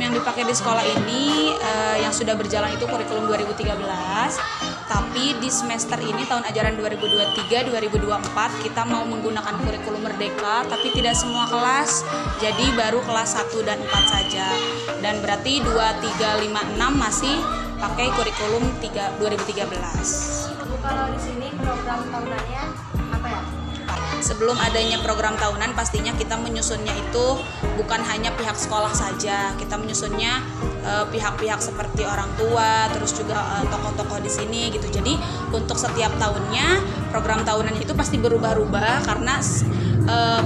yang dipakai di sekolah ini yang sudah berjalan itu kurikulum 2013. Tapi di semester ini tahun ajaran 2023-2024 kita mau menggunakan kurikulum Merdeka, tapi tidak semua kelas. Jadi baru kelas 1 dan 4 saja. Dan berarti 2, 3, 5, 6 masih pakai kurikulum 2013. Kalau di sini program tahunannya apa ya? Sebelum adanya program tahunan, pastinya kita menyusunnya itu bukan hanya pihak sekolah saja. Kita menyusunnya pihak-pihak seperti orang tua, terus juga tokoh-tokoh di sini gitu. Jadi untuk setiap tahunnya program tahunan itu pasti berubah-ubah karena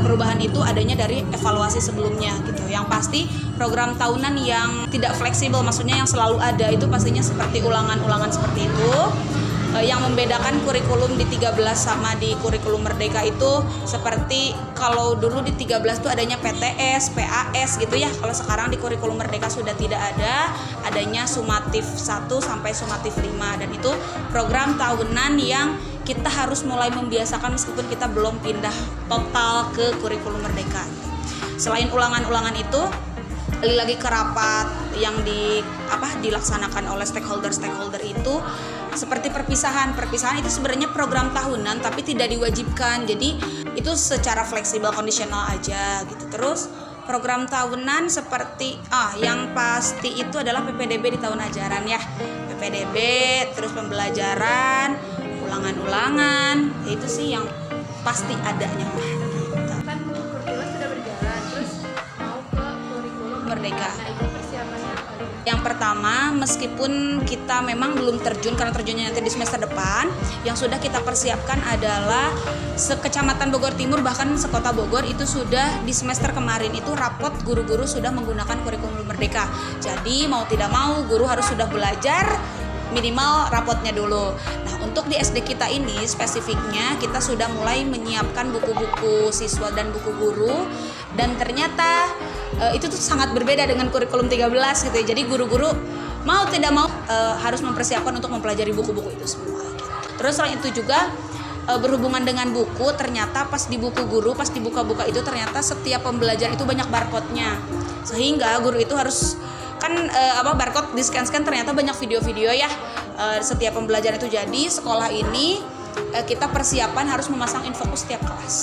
perubahan itu adanya dari evaluasi sebelumnya gitu. Yang pasti program tahunan yang tidak fleksibel, maksudnya yang selalu ada itu pastinya seperti ulangan-ulangan seperti itu. Yang membedakan kurikulum di 13 sama di kurikulum Merdeka itu seperti kalau dulu di 13 itu adanya PTS, PAS gitu ya. Kalau sekarang di kurikulum Merdeka sudah tidak ada, adanya sumatif 1 sampai sumatif 5, dan itu program tahunan yang kita harus mulai membiasakan meskipun kita belum pindah total ke kurikulum Merdeka. Selain ulangan-ulangan itu, lagi ke rapat yang dilaksanakan oleh stakeholder itu seperti perpisahan itu sebenarnya program tahunan tapi tidak diwajibkan, jadi itu secara fleksibel kondisional aja gitu. Terus program tahunan seperti yang pasti itu adalah PPDB di tahun ajaran ya, PPDB, terus pembelajaran, ulangan-ulangan, itu sih yang pasti adanya mah. Kan kurikulum sudah berjalan, terus mau ke kurikulum Merdeka. Nah, itu persiapannya apa? Yang pertama, meskipun kita memang belum terjun karena terjunnya nanti di semester depan, yang sudah kita persiapkan adalah sekecamatan Bogor Timur bahkan sekota Bogor itu sudah di semester kemarin itu rapot guru-guru sudah menggunakan kurikulum Merdeka. Jadi mau tidak mau guru harus sudah belajar minimal rapotnya dulu. Nah, untuk di SD kita ini spesifiknya kita sudah mulai menyiapkan buku-buku siswa dan buku guru, dan ternyata itu tuh sangat berbeda dengan kurikulum 13 gitu ya. Jadi guru-guru mau tidak mau harus mempersiapkan untuk mempelajari buku-buku itu semua. Terus selain itu juga berhubungan dengan buku, ternyata pas di buku guru, pas dibuka-buka itu ternyata setiap pembelajaran itu banyak barcode-nya. Sehingga guru itu harus barcode di scan-scan, ternyata banyak video-video ya setiap pembelajaran itu. Jadi sekolah ini kita persiapan harus memasang infokus setiap kelas,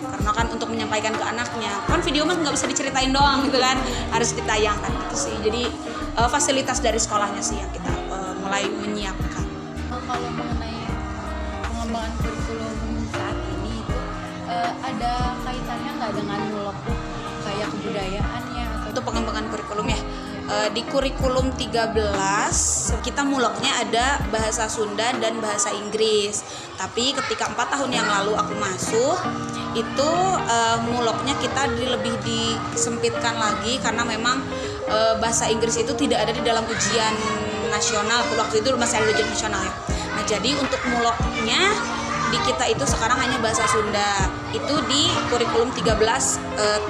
karena kan untuk menyampaikan ke anaknya kan video mah nggak bisa diceritain doang gitu kan, harus ditayangkan gitu sih. Jadi fasilitas dari sekolahnya sih yang kita mulai menyiapkan. Kalau mengenai pengembangan kurikulum saat ini itu ada kaitannya nggak dengan mulok kayak kebudayaannya atau untuk pengembangan kurikulum ya, di kurikulum 13 kita muloknya ada bahasa Sunda dan bahasa Inggris. Tapi ketika 4 tahun yang lalu aku masuk itu muloknya kita lebih disempitkan lagi karena memang bahasa Inggris itu tidak ada di dalam ujian nasional. Waktu itu masih ada ujian nasional ya. Nah, jadi untuk muloknya di kita itu sekarang hanya bahasa Sunda. Itu di kurikulum 13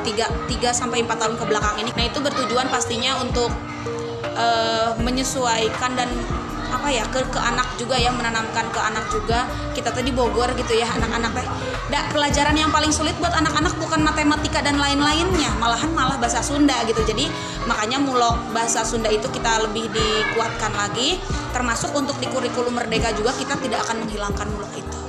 3 sampai 4 tahun ke belakang ini. Nah, itu bertujuan pastinya untuk menyesuaikan dan ke anak juga ya, menanamkan ke anak juga. Kita tadi Bogor gitu ya, anak-anak pelajaran yang paling sulit buat anak-anak bukan matematika dan lain-lainnya, malah bahasa Sunda gitu. Jadi makanya mulok bahasa Sunda itu kita lebih dikuatkan lagi, termasuk untuk di kurikulum Merdeka juga kita tidak akan menghilangkan mulok itu.